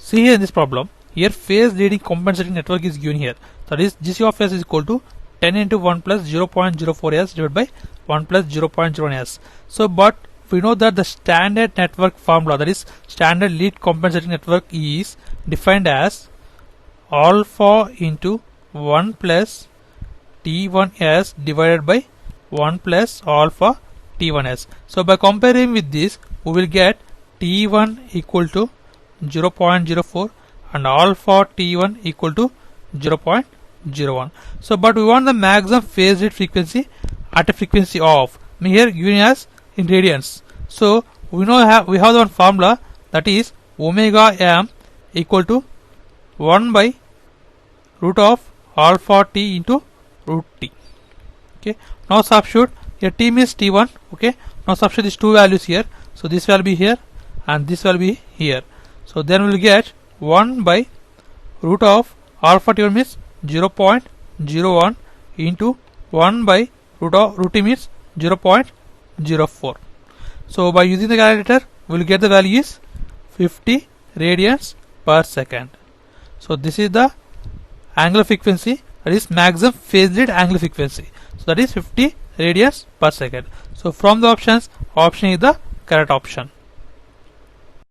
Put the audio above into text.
See here in this problem, here phase leading compensating network is given here. That is GC of S is equal to 10 into 1 plus 0.04s divided by 1 plus 0.01s. So but we know that the standard network formula, that is standard lead compensating network, is defined as alpha into 1 plus T1s divided by 1 plus alpha T1s. So by comparing with this, we will get T1 equal to 0.04 and alpha T1 equal to 0.01. So but we want the maximum phase rate frequency at a frequency of, here given as in radians. So we have the one formula, that is omega m equal to 1 by root of alpha t into root t. Okay, now substitute here, t means t1. Okay, now substitute these two values here. So this will be here and this will be here. So then we will get 1 by root of alpha t1 means 0.01 into 1 by root t means 0.04. So by using the calculator, we will get the value is 50 radians per second. So this is the angular frequency, that is maximum phase lead angular frequency. So that is 50 radians per second. So from the options, option is the correct option.